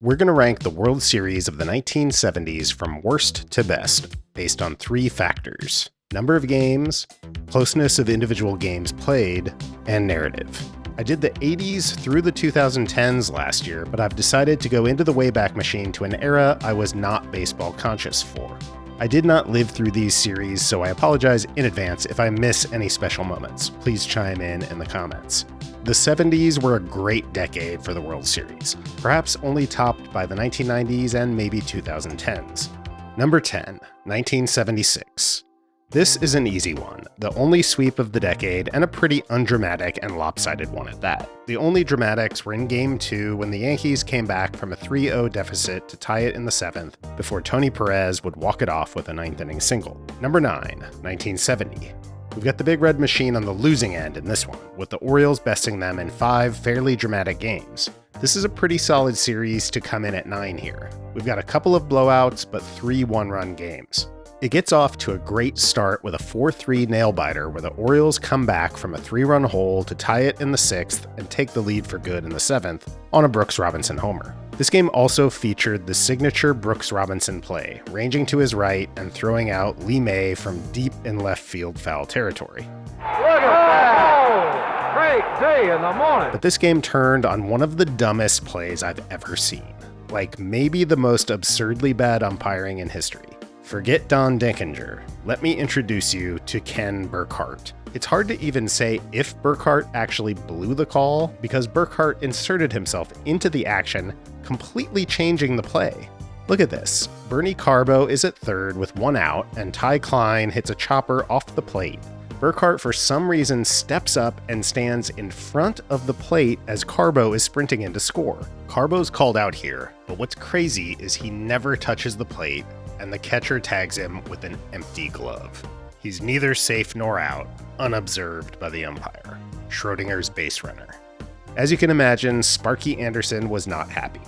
We're going to rank the World Series of the 1970s from worst to best based on 3 factors: number of games, closeness of individual games played, and narrative. I did the 80s through the 2010s last year, but I've decided to go into the Wayback Machine to an era I was not baseball conscious for. I did not live through these series, so I apologize in advance if I miss any special moments. Please chime in the comments. The 70s were a great decade for the World Series, perhaps only topped by the 1990s and maybe 2010s. Number 10, 1976. This is an easy one, the only sweep of the decade and a pretty undramatic and lopsided one at that. The only dramatics were in Game 2 when the Yankees came back from a 3-0 deficit to tie it in the 7th before Tony Perez would walk it off with a 9th-inning single. Number 9, 1970. We've got the Big Red Machine on the losing end in this one, with the Orioles besting them in 5 fairly dramatic games. This is a pretty solid series to come in at 9 here. We've got a couple of blowouts, but 3 one-run games. It gets off to a great start with a 4-3 nail-biter where the Orioles come back from a 3-run hole to tie it in the 6th and take the lead for good in the 7th on a Brooks Robinson homer. This game also featured the signature Brooks Robinson play, ranging to his right and throwing out Lee May from deep in left field foul territory. Look at that! Great day in the morning! But this game turned on one of the dumbest plays I've ever seen. Like maybe the most absurdly bad umpiring in history. Forget Don Denkinger. Let me introduce you to Ken Burkhart. It's hard to even say if Burkhart actually blew the call because Burkhart inserted himself into the action, completely changing the play. Look at this. Bernie Carbo is at third with 1 out, and Ty Klein hits a chopper off the plate. Burkhart, for some reason, steps up and stands in front of the plate as Carbo is sprinting in to score. Carbo's called out here, but what's crazy is he never touches the plate, and the catcher tags him with an empty glove. He's neither safe nor out, unobserved by the umpire. Schrodinger's base runner. As you can imagine, Sparky Anderson was not happy.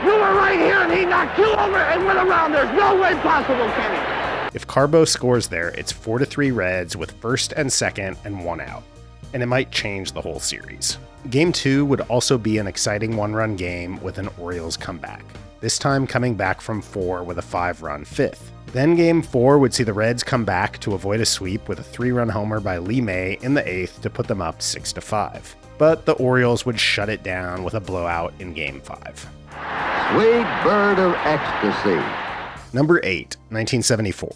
You were right here and he knocked you over and went around. There's no way possible, Kenny. If Carbo scores there, it's 4-3 Reds with first and second and 1 out. And it might change the whole series. Game 2 would also be an exciting 1-run game with an Orioles comeback. This time coming back from 4 with a 5-run 5th. Then Game 4 would see the Reds come back to avoid a sweep with a 3-run homer by Lee May in the 8th to put them up 6-5. But the Orioles would shut it down with a blowout in Game 5. Sweet bird of ecstasy. Number 8, 1974.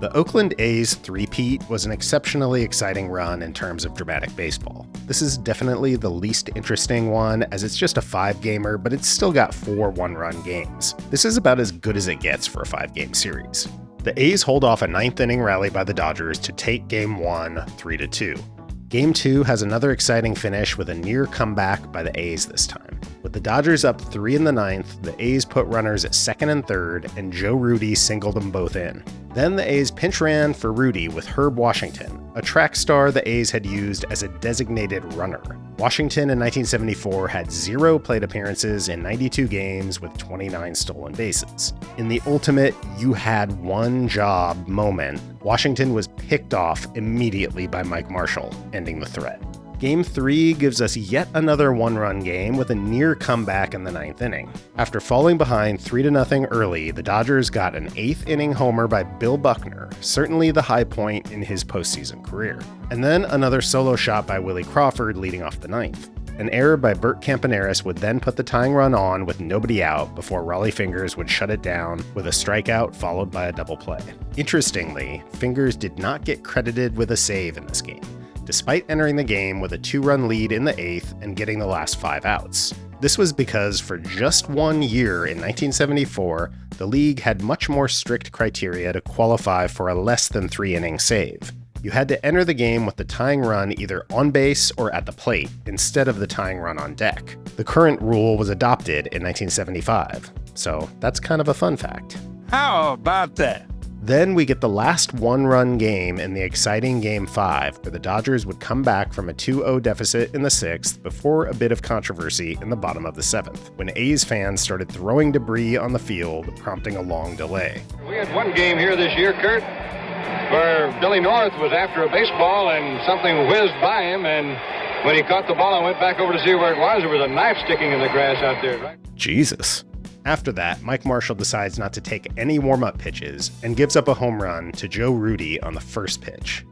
The Oakland A's three-peat was an exceptionally exciting run in terms of dramatic baseball. This is definitely the least interesting one, as it's just a 5-gamer, but it's still got 4 one-run games. This is about as good as it gets for a 5-game series. The A's hold off a 9th-inning rally by the Dodgers to take Game 1 3-2. Game 2 has another exciting finish with a near comeback by the A's this time. With the Dodgers up 3 in the 9th, the A's put runners at 2nd and 3rd, and Joe Rudy singled them both in. Then the A's pinch ran for Rudy with Herb Washington, a track star the A's had used as a designated runner. Washington in 1974 had 0 plate appearances in 92 games with 29 stolen bases. In the ultimate "you had one job" moment, Washington was picked off immediately by Mike Marshall, ending the threat. Game 3 gives us yet another 1-run game with a near comeback in the 9th inning. After falling behind 3-0 early, the Dodgers got an 8th-inning homer by Bill Buckner, certainly the high point in his postseason career. And then another solo shot by Willie Crawford leading off the 9th. An error by Bert Campaneris would then put the tying run on with nobody out before Raleigh Fingers would shut it down with a strikeout followed by a double play. Interestingly, Fingers did not get credited with a save in this game, despite entering the game with a 2-run lead in the 8th and getting the last 5 outs. This was because for just 1 year in 1974, the league had much more strict criteria to qualify for a less than 3-inning save. You had to enter the game with the tying run either on base or at the plate, instead of the tying run on deck. The current rule was adopted in 1975, so that's kind of a fun fact. How about that? Then we get the last 1-run game in the exciting Game 5, where the Dodgers would come back from a 2-0 deficit in the 6th before a bit of controversy in the bottom of the 7th, when A's fans started throwing debris on the field, prompting a long delay. We had one game here this year, Kurt, where Billy North was after a baseball and something whizzed by him, and when he caught the ball and went back over to see where it was, there was a knife sticking in the grass out there, right? Jesus. After that, Mike Marshall decides not to take any warm-up pitches and gives up a home run to Joe Rudy on the first pitch.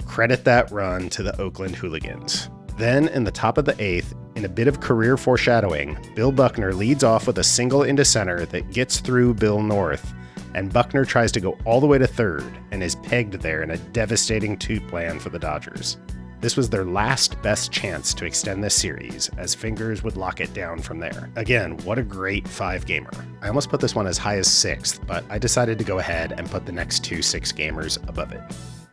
Credit that run to the Oakland Hooligans. Then, in the top of the 8th, in a bit of career foreshadowing, Bill Buckner leads off with a single into center that gets through Bill North, and Buckner tries to go all the way to third and is pegged there in a devastating two-plan for the Dodgers. This was their last best chance to extend this series, as Fingers would lock it down from there. Again, what a great 5-gamer. I almost put this one as high as 6th, but I decided to go ahead and put the next 2 6-gamers above it.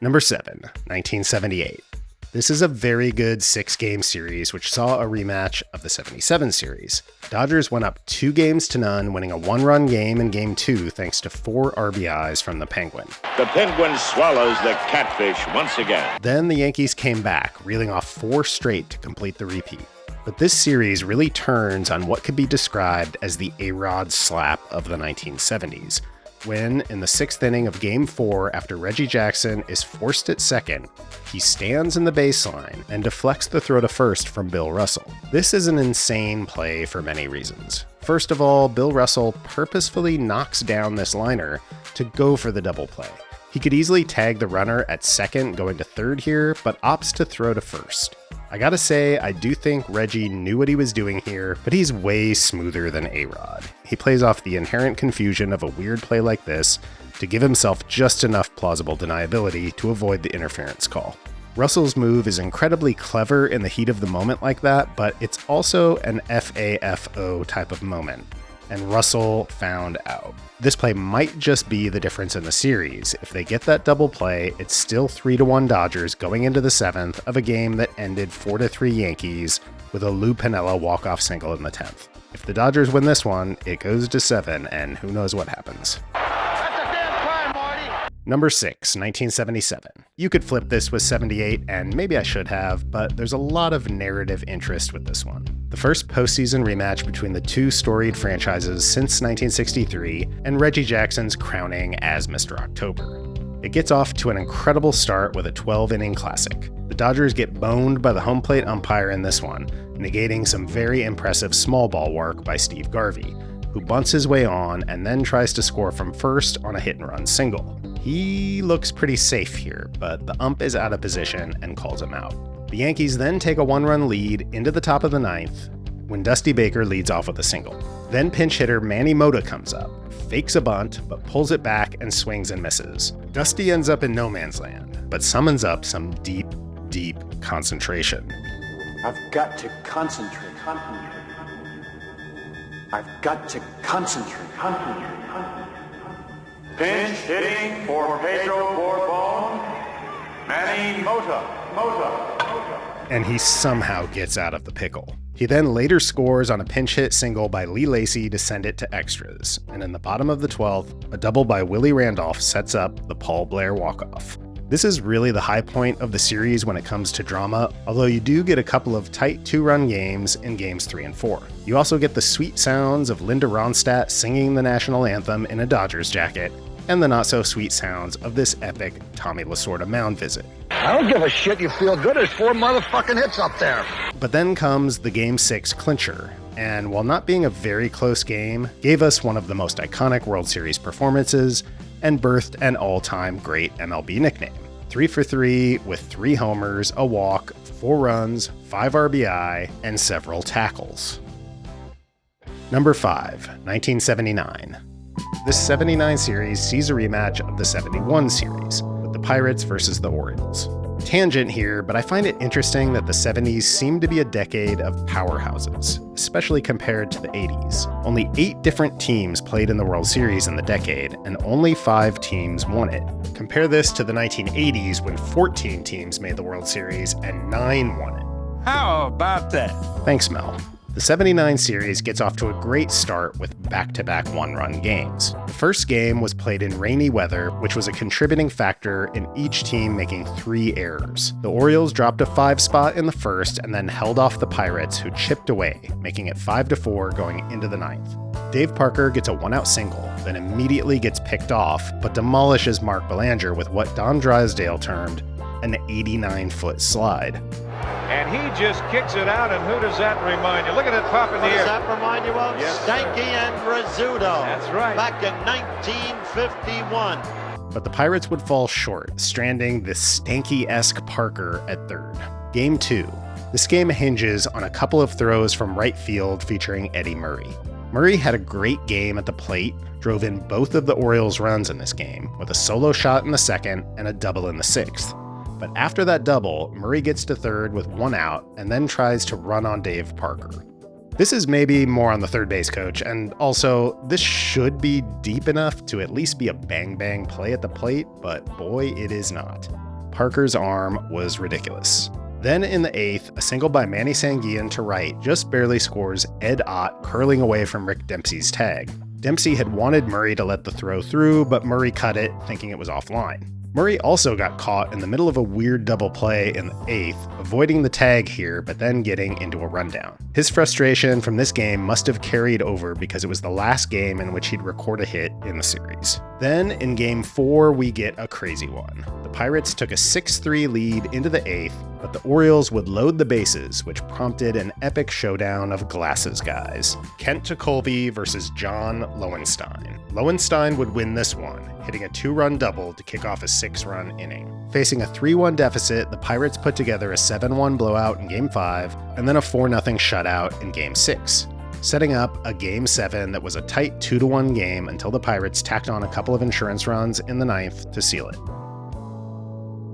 Number 7, 1978. This is a very good 6-game series, which saw a rematch of the 77 series. Dodgers went up 2-0, winning a 1-run game in Game 2 thanks to 4 RBIs from the Penguin. The Penguin swallows the catfish once again. Then the Yankees came back, reeling off 4 straight to complete the repeat. But this series really turns on what could be described as the A-Rod slap of the 1970s, when, in the 6th inning of Game 4, after Reggie Jackson is forced at second, he stands in the baseline and deflects the throw to first from Bill Russell. This is an insane play for many reasons. First of all, Bill Russell purposefully knocks down this liner to go for the double play. He could easily tag the runner at second going to third here, but opts to throw to first. I gotta say, I do think Reggie knew what he was doing here, but he's way smoother than A-Rod. He plays off the inherent confusion of a weird play like this to give himself just enough plausible deniability to avoid the interference call. Russell's move is incredibly clever in the heat of the moment like that, but it's also an FAFO type of moment, and Russell found out. This play might just be the difference in the series. If they get that double play, it's still 3-1 Dodgers going into the 7th of a game that ended 4-3 Yankees with a Lou Piniella walk-off single in the 10th. If the Dodgers win this one, it goes to 7, and who knows what happens. Number 6, 1977. You could flip this with 78, and maybe I should have, but there's a lot of narrative interest with this one. The first postseason rematch between the 2 storied franchises since 1963, and Reggie Jackson's crowning as Mr. October. It gets off to an incredible start with a 12-inning classic. The Dodgers get boned by the home plate umpire in this one, negating some very impressive small ball work by Steve Garvey, who bunts his way on and then tries to score from first on a hit-and-run single. He looks pretty safe here, but the ump is out of position and calls him out. The Yankees then take a 1-run lead into the top of the 9th when Dusty Baker leads off with a single. Then pinch hitter Manny Mota comes up, fakes a bunt, but pulls it back and swings and misses. Dusty ends up in no man's land, but summons up some deep, deep concentration. I've got to concentrate. I've got to concentrate. Pinch hitting for Pedro Borbon. Manny Mota. And he somehow gets out of the pickle. He then later scores on a pinch hit single by Lee Lacy to send it to extras. And in the bottom of the 12th, a double by Willie Randolph sets up the Paul Blair walk-off. This is really the high point of the series when it comes to drama, although you do get a couple of tight 2-run games in Games 3 and 4. You also get the sweet sounds of Linda Ronstadt singing the national anthem in a Dodgers jacket, and the not-so-sweet sounds of this epic Tommy Lasorda mound visit. I don't give a shit. You feel good. There's 4 motherfucking hits up there. But then comes the Game 6 clincher, and while not being a very close game, gave us one of the most iconic World Series performances and birthed an all-time great MLB nickname. 3 for 3 with 3 homers, a walk, 4 runs, 5 RBI, and several tackles. Number 5, 1979. This 79 series sees a rematch of the 71 series, with the Pirates versus the Orioles. Tangent here, but I find it interesting that the 70s seemed to be a decade of powerhouses, especially compared to the 80s. Only 8 different teams played in the World Series in the decade, and only 5 teams won it. Compare this to the 1980s when 14 teams made the World Series and 9 won it. How about that? Thanks, Mel. The 79 series gets off to a great start with back-to-back 1-run games. The first game was played in rainy weather, which was a contributing factor in each team making 3 errors. The Orioles dropped a 5 spot in the first and then held off the Pirates, who chipped away, making it 5-4 going into the 9th. Dave Parker gets a 1-out single, then immediately gets picked off, but demolishes Mark Belanger with what Don Drysdale termed an 89-foot slide. And he just kicks it out, and who does that remind you? Look at it pop in the air. Does that remind you of? Yes, Stanky and Rizzuto. That's right. Back in 1951. But the Pirates would fall short, stranding the Stanky-esque Parker at third. Game 2. This game hinges on a couple of throws from right field featuring Eddie Murray. Murray had a great game at the plate, drove in both of the Orioles' runs in this game, with a solo shot in the second and a double in the sixth. But after that double, Murray gets to third with one out and then tries to run on Dave Parker. This is maybe more on the third base coach, and also, this should be deep enough to at least be a bang-bang play at the plate, but boy, it is not. Parker's arm was ridiculous. Then in the eighth, a single by Manny Sanguillen to right just barely scores Ed Ott curling away from Rick Dempsey's tag. Dempsey had wanted Murray to let the throw through, but Murray cut it, thinking it was offline. Murray also got caught in the middle of a weird double play in the eighth, avoiding the tag here, but then getting into a rundown. His frustration from this game must have carried over because it was the last game in which he'd record a hit in the series. Then, in Game 4, we get a crazy one. The Pirates took a 6-3 lead into the eighth, but the Orioles would load the bases, which prompted an epic showdown of glasses guys. Kent Tekulve versus John Lowenstein. Lowenstein would win this one, hitting a 2-run double to kick off a 6-run inning. Facing a 3-1 deficit, the Pirates put together a 7-1 blowout in Game 5, and then a 4-0 shutout in Game 6. Setting up a Game 7 that was a tight 2-1 game until the Pirates tacked on a couple of insurance runs in the ninth to seal it.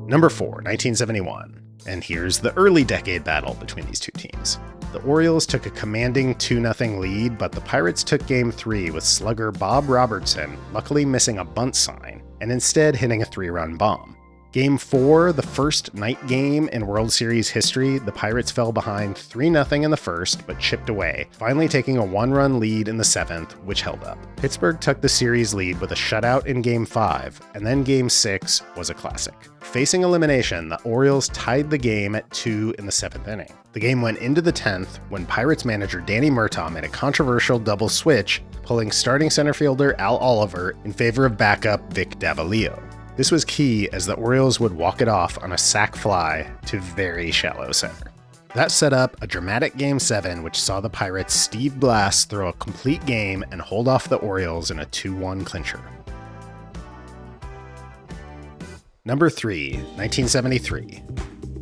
Number 4, 1971. And here's the early decade battle between these two teams. The Orioles took a commanding 2-0 lead, but the Pirates took Game 3 with slugger Bob Robertson luckily missing a bunt sign and instead hitting a 3-run bomb. Game 4, the first night game in World Series history, the Pirates fell behind 3-0 in the first, but chipped away, finally taking a 1-run lead in the seventh, which held up. Pittsburgh took the series lead with a shutout in Game 5, and then Game 6 was a classic. Facing elimination, the Orioles tied the game at 2 in the seventh inning. The game went into the 10th when Pirates manager Danny Murtaugh made a controversial double switch, pulling starting center fielder Al Oliver in favor of backup Vic Davalillo. This was key as the Orioles would walk it off on a sac fly to very shallow center. That set up a dramatic Game 7, which saw the Pirates' Steve Blass throw a complete game and hold off the Orioles in a 2-1 clincher. Number 3, 1973.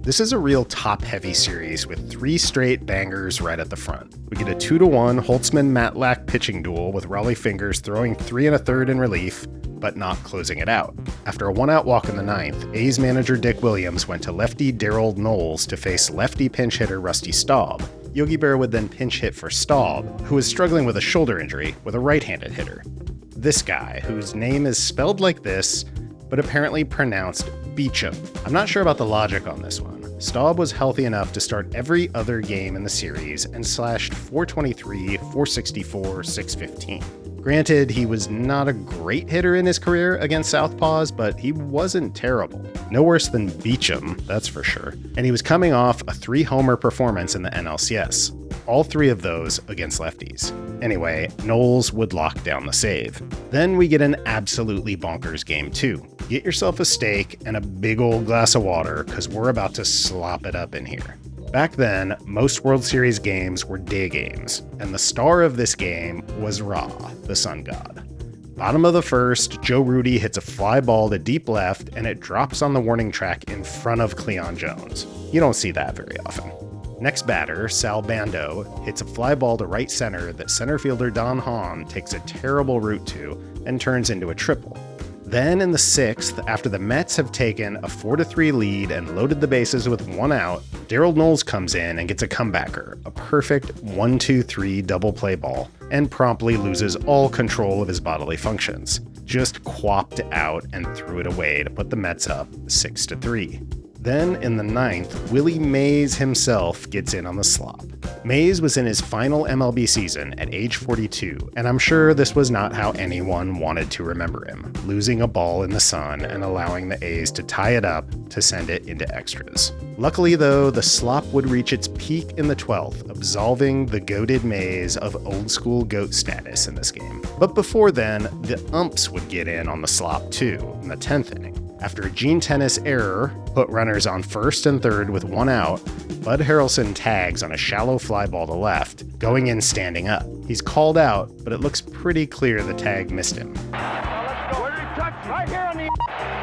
This is a real top-heavy series with 3 straight bangers right at the front. We get a 2-1 Holtzman-Matlack pitching duel with Raleigh Fingers throwing 3 1/3 in relief, but not closing it out. After a 1-out walk in the ninth, A's manager Dick Williams went to lefty Darrell Knowles to face lefty pinch hitter Rusty Staub. Yogi Berra would then pinch hit for Staub, who was struggling with a shoulder injury, with a right-handed hitter. This guy, whose name is spelled like this, but apparently pronounced Beecham. I'm not sure about the logic on this one. Staub was healthy enough to start every other game in the series and slashed .423, .464, .615. Granted, he was not a great hitter in his career against Southpaws, but he wasn't terrible. No worse than Beecham, that's for sure. And he was coming off a 3-homer performance in the NLCS. All 3 of those against lefties. Anyway, Knowles would lock down the save. Then we get an absolutely bonkers Game 2. Get yourself a steak and a big old glass of water, because we're about to slop it up in here. Back then, most World Series games were day games, and the star of this game was Ra, the sun god. Bottom of the first, Joe Rudy hits a fly ball to deep left, and it drops on the warning track in front of Cleon Jones. You don't see that very often. Next batter, Sal Bando, hits a fly ball to right center that center fielder Don Hahn takes a terrible route to and turns into a triple. Then in the 6th, after the Mets have taken a 4-3 lead and loaded the bases with 1 out, Darrell Knowles comes in and gets a comebacker, a perfect 1-2-3 double play ball, and promptly loses all control of his bodily functions. Just quapped out and threw it away to put the Mets up 6-3. Then in the 9th, Willie Mays himself gets in on the slop. Mays was in his final MLB season at age 42, and I'm sure this was not how anyone wanted to remember him, losing a ball in the sun and allowing the A's to tie it up to send it into extras. Luckily though, the slop would reach its peak in the 12th, absolving the goated Mays of old school GOAT status in this game. But before then, the umps would get in on the slop too, in the 10th inning. After a Gene Tennis error put runners on first and third with one out, Bud Harrelson tags on a shallow fly ball to left, going in standing up. He's called out, but it looks pretty clear the tag missed him.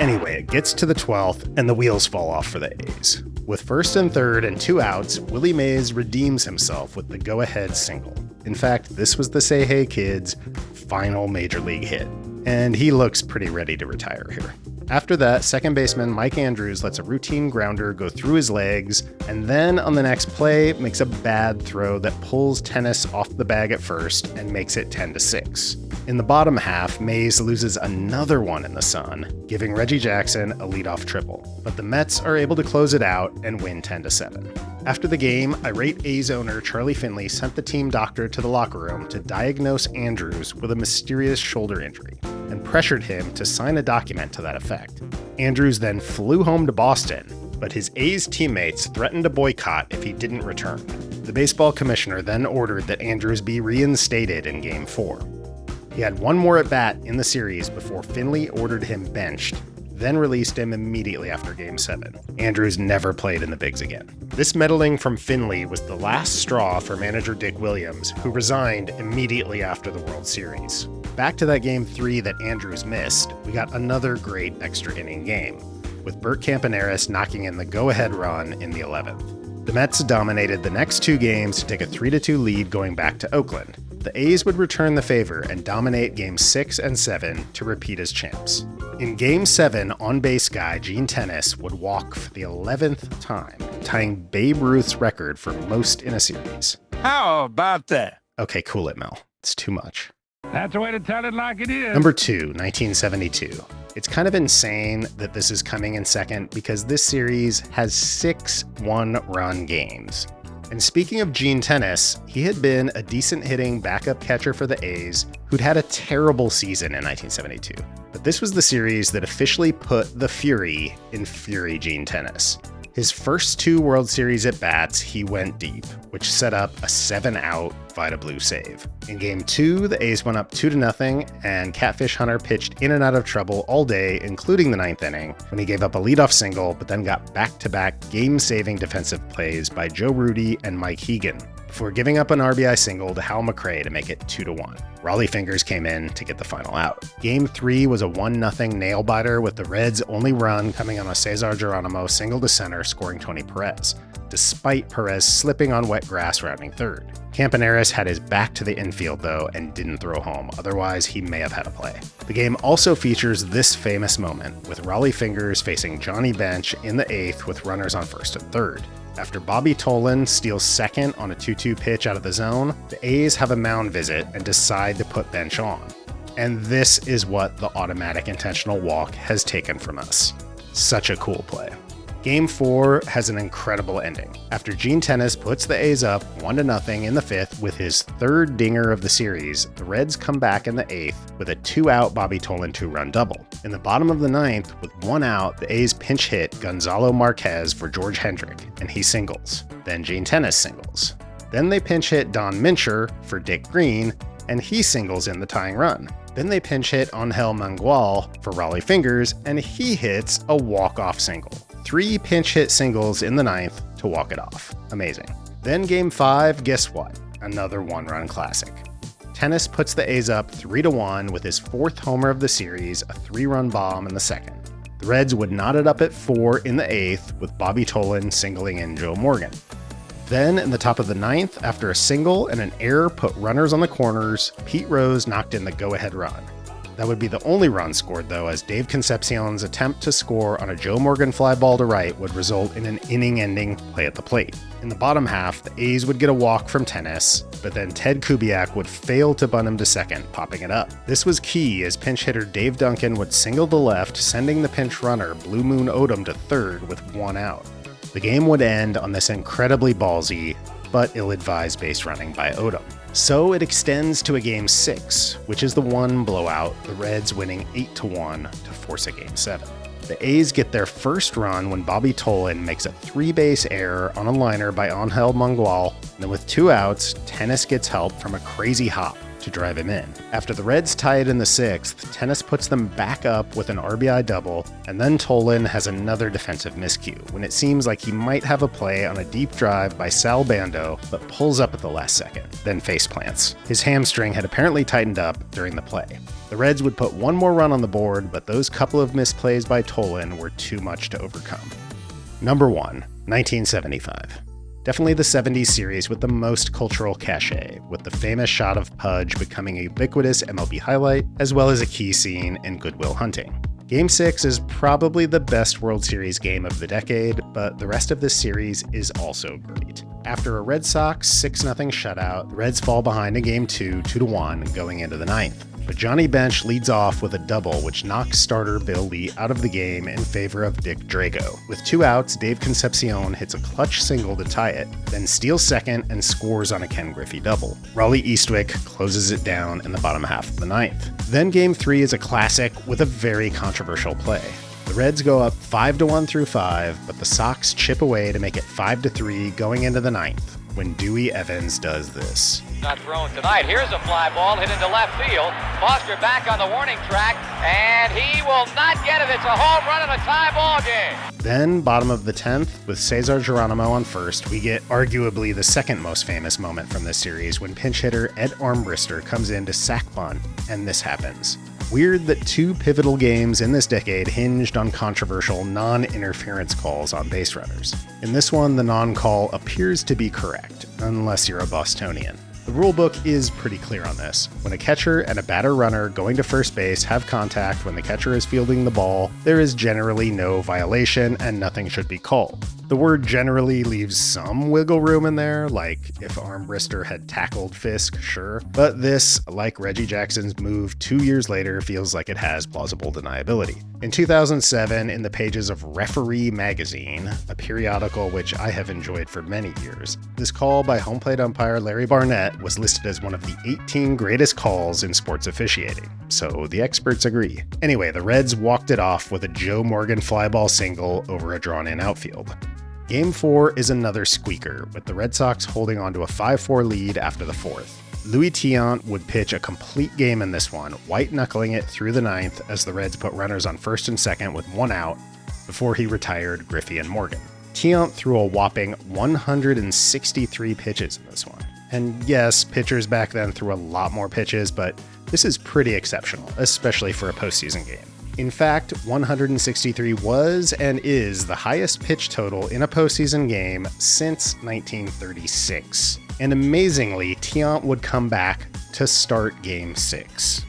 Anyway, it gets to the 12th, and the wheels fall off for the A's. With first and third and two outs, Willie Mays redeems himself with the go-ahead single. In fact, this was the Say Hey Kids' final major league hit, and he looks pretty ready to retire here. After that, second baseman Mike Andrews lets a routine grounder go through his legs, and then on the next play makes a bad throw that pulls Tennis off the bag at first and makes it 10-6. In the bottom half, Mays loses another one in the sun, giving Reggie Jackson a leadoff triple. But the Mets are able to close it out and win 10-7. After the game, irate A's owner Charlie Finley sent the team doctor to the locker room to diagnose Andrews with a mysterious shoulder injury and pressured him to sign a document to that effect. Andrews then flew home to Boston, but his A's teammates threatened to boycott if he didn't return. The baseball commissioner then ordered that Andrews be reinstated in Game 4. He had one more at-bat in the series before Finley ordered him benched, then released him immediately after Game 7. Andrews never played in the bigs again. This meddling from Finley was the last straw for manager Dick Williams, who resigned immediately after the World Series. Back to that Game 3 that Andrews missed, we got another great extra inning game, with Bert Campaneris knocking in the go-ahead run in the 11th. The Mets dominated the next two games to take a 3-2 lead going back to Oakland. The A's would return the favor and dominate Games 6 and 7 to repeat as champs. In Game 7, on-base guy Gene Tennis would walk for the 11th time, tying Babe Ruth's record for most in a series. How about that? Okay, cool it, Mel. It's too much. That's the way to tell it like it is. Number 2, 1972. It's kind of insane that this is coming in second because this series has 6 one-run games. And speaking of Gene Tennis, he had been a decent hitting backup catcher for the A's who'd had a terrible season in 1972. But this was the series that officially put the Fury in Fury Gene Tennis. His first 2 World Series at-bats, he went deep, which set up a 7-out Vita Blue save. In Game 2, the A's went up 2-0, and Catfish Hunter pitched in and out of trouble all day, including the 9th inning, when he gave up a leadoff single, but then got back-to-back game-saving defensive plays by Joe Rudy and Mike Hegan, before giving up an RBI single to Hal McRae to make it 2-1. Raleigh Fingers came in to get the final out. Game 3 was a 1-0 nail-biter, with the Reds' only run coming on a Cesar Geronimo single to center, scoring Tony Perez, despite Perez slipping on wet grass rounding third. Campaneris had his back to the infield, though, and didn't throw home. Otherwise, he may have had a play. The game also features this famous moment, with Raleigh Fingers facing Johnny Bench in the 8th with runners on first and third. After Bobby Tolan steals second on a 2-2 pitch out of the zone, the A's have a mound visit and decide to put Bench on. And this is what the automatic intentional walk has taken from us. Such a cool play. Game 4 has an incredible ending. After Gene Tennis puts the A's up 1-0 in the 5th with his 3rd dinger of the series, the Reds come back in the 8th with a 2-out Bobby Tolan 2-run double. In the bottom of the 9th, with 1 out, the A's pinch hit Gonzalo Marquez for George Hendrick, and he singles. Then Gene Tennis singles. Then they pinch hit Don Mincher for Dick Green, and he singles in the tying run. Then they pinch hit Angel Mangual for Raleigh Fingers, and he hits a walk-off single. 3 pinch hit singles in the 9th to walk it off. Amazing. Then Game 5, guess what? Another one-run classic. Tennis puts the A's up 3-1 with his 4th homer of the series, a 3-run bomb in the 2nd. The Reds would knot it up at 4 in the 8th with Bobby Tolan singling in Joe Morgan. Then, in the top of the 9th, after a single and an error put runners on the corners, Pete Rose knocked in the go-ahead run. That would be the only run scored, though, as Dave Concepcion's attempt to score on a Joe Morgan fly ball to right would result in an inning-ending play at the plate. In the bottom half, the A's would get a walk from Tennis, but then Ted Kubiak would fail to bunt him to second, popping it up. This was key, as pinch hitter Dave Duncan would single to left, sending the pinch runner Blue Moon Odom to third with 1 out. The game would end on this incredibly ballsy, but ill-advised base running by Odom. So it extends to a Game 6, which is the one blowout, the Reds winning 8-1 to force a Game 7. The A's get their first run when Bobby Tolan makes a 3-base error on a liner by Angel Mangual, and then with 2 outs, Tennis gets help from a crazy hop, to drive him in. After the Reds tie it in the 6th, Tennis puts them back up with an RBI double, and then Tolan has another defensive miscue when it seems like he might have a play on a deep drive by Sal Bando, but pulls up at the last second, then faceplants. His hamstring had apparently tightened up during the play. The Reds would put one more run on the board, but those couple of misplays by Tolan were too much to overcome. Number 1, 1975. Definitely the 70s series with the most cultural cachet, with the famous shot of Pudge becoming a ubiquitous MLB highlight, as well as a key scene in Good Will Hunting. Game 6 is probably the best World Series game of the decade, but the rest of this series is also great. After a Red Sox 6-0 shutout, the Reds fall behind in Game 2, 2-1, going into the 9th. But Johnny Bench leads off with a double which knocks starter Bill Lee out of the game in favor of Dick Drago. With 2 outs, Dave Concepcion hits a clutch single to tie it, then steals second and scores on a Ken Griffey double. Raleigh Eastwick closes it down in the bottom half of the 9th. Then Game 3 is a classic with a very controversial play. The Reds go up 5-1 through 5, but the Sox chip away to make it 5-3 going into the 9th, when Dewey Evans does this. Not thrown tonight. Here's a fly ball hit into left field. Foster back on the warning track, and he will not get it. It's a home run in a tie ball game. Then, bottom of the 10th, with Cesar Geronimo on first, we get arguably the second most famous moment from this series when pinch hitter Ed Armbrister comes in to sack bunt, and this happens. Weird that 2 pivotal games in this decade hinged on controversial non-interference calls on base runners. In this one, the non-call appears to be correct, unless you're a Bostonian. The rulebook is pretty clear on this. When a catcher and a batter runner going to first base have contact when the catcher is fielding the ball, there is generally no violation and nothing should be called. The word generally leaves some wiggle room in there, like if Armbrister had tackled Fisk, sure. But this, like Reggie Jackson's move 2 years later, feels like it has plausible deniability. In 2007, in the pages of Referee Magazine, a periodical which I have enjoyed for many years, this call by home plate umpire Larry Barnett was listed as one of the 18 greatest calls in sports officiating. So the experts agree. Anyway, the Reds walked it off with a Joe Morgan flyball single over a drawn-in outfield. Game 4 is another squeaker, with the Red Sox holding on to a 5-4 lead after the 4th. Louis Tiant would pitch a complete game in this one, white-knuckling it through the 9th as the Reds put runners on first and second with 1 out before he retired Griffey and Morgan. Tiant threw a whopping 163 pitches in this one. And yes, pitchers back then threw a lot more pitches, but this is pretty exceptional, especially for a postseason game. In fact, 163 was and is the highest pitch total in a postseason game since 1936. And amazingly, Tiant would come back to start Game 6.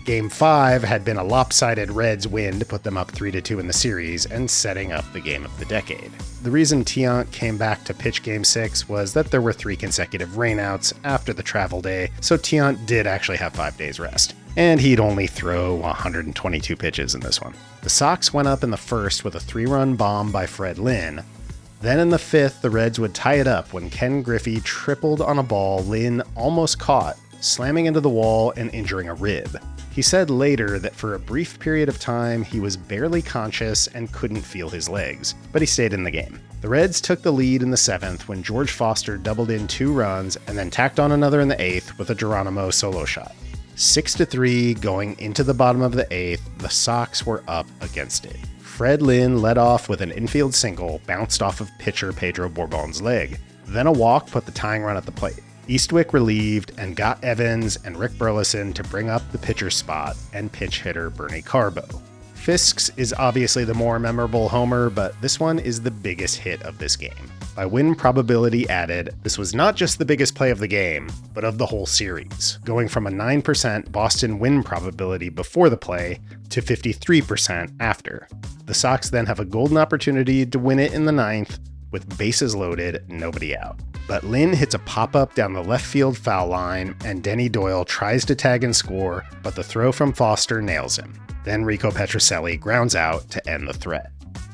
Game 5 had been a lopsided Reds win to put them up 3-2 in the series and setting up the game of the decade. The reason Tiant came back to pitch Game 6 was that there were 3 consecutive rainouts after the travel day, so Tiant did actually have 5 days rest. And he'd only throw 122 pitches in this one. The Sox went up in the first with a 3-run bomb by Fred Lynn. Then in the 5th, the Reds would tie it up when Ken Griffey tripled on a ball Lynn almost caught, slamming into the wall and injuring a rib. He said later that for a brief period of time, he was barely conscious and couldn't feel his legs, but he stayed in the game. The Reds took the lead in the 7th when George Foster doubled in 2 runs and then tacked on another in the 8th with a Geronimo solo shot. 6-3 going into the bottom of the 8th, the Sox were up against it. Fred Lynn led off with an infield single bounced off of pitcher Pedro Bourbon's leg. Then a walk put the tying run at the plate. Eastwick relieved and got Evans and Rick Burleson to bring up the pitcher spot and pinch hitter Bernie Carbo. Fisk's is obviously the more memorable homer, but this one is the biggest hit of this game. By win probability added, this was not just the biggest play of the game, but of the whole series, going from a 9% Boston win probability before the play to 53% after. The Sox then have a golden opportunity to win it in the 9th, with bases loaded, nobody out. But Lynn hits a pop-up down the left field foul line, and Denny Doyle tries to tag and score, but the throw from Foster nails him. Then Rico Petrocelli grounds out to end the threat.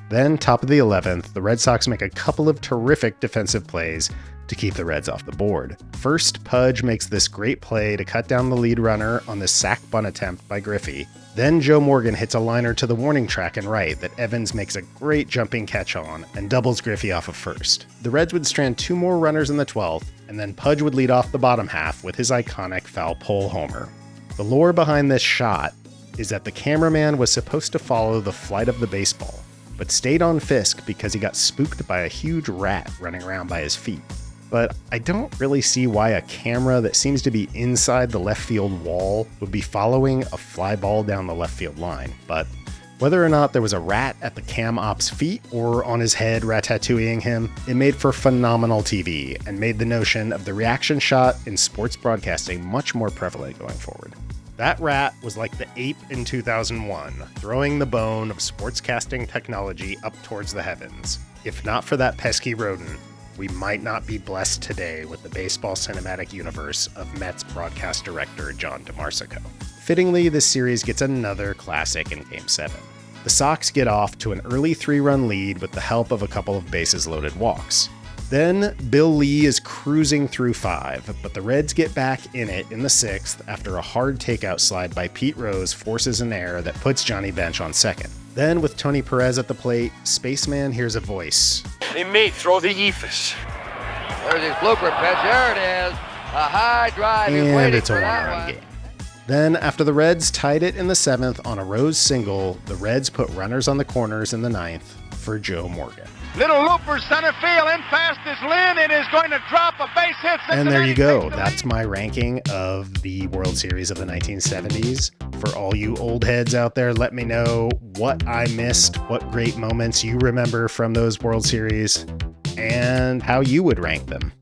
Then, top of the 11th, the Red Sox make a couple of terrific defensive plays to keep the Reds off the board. First, Pudge makes this great play to cut down the lead runner on the sac bunt attempt by Griffey. Then Joe Morgan hits a liner to the warning track and right that Evans makes a great jumping catch on and doubles Griffey off of first. The Reds would strand 2 more runners in the 12th, and then Pudge would lead off the bottom half with his iconic foul pole homer. The lore behind this shot is that the cameraman was supposed to follow the flight of the baseball, but stayed on Fisk because he got spooked by a huge rat running around by his feet. But I don't really see why a camera that seems to be inside the left field wall would be following a fly ball down the left field line. But whether or not there was a rat at the cam op's feet or on his head ratatouilleing him, it made for phenomenal TV and made the notion of the reaction shot in sports broadcasting much more prevalent going forward. That rat was like the ape in 2001, throwing the bone of sportscasting technology up towards the heavens. If not for that pesky rodent, we might not be blessed today with the baseball cinematic universe of Mets broadcast director John DeMarsico. Fittingly, this series gets another classic in Game 7. The Sox get off to an early 3-run lead with the help of a couple of bases-loaded walks. Then, Bill Lee is cruising through 5, but the Reds get back in it in the 6th after a hard takeout slide by Pete Rose forces an error that puts Johnny Bench on second. Then, with Tony Perez at the plate, Spaceman hears a voice. Hey, mate, throw the eephus. There's his blooper pitch. There it is. A high drive. And it's a one-run game. Then, after the Reds tied it in the 7th on a Rose single, the Reds put runners on the corners in the 9th for Joe Morgan. Little looper center field, in fast is Lynn, and is going to drop a base hit. And there you go. That's my ranking of the World Series of the 1970s. For all you old heads out there, let me know what I missed, what great moments you remember from those World Series, and how you would rank them.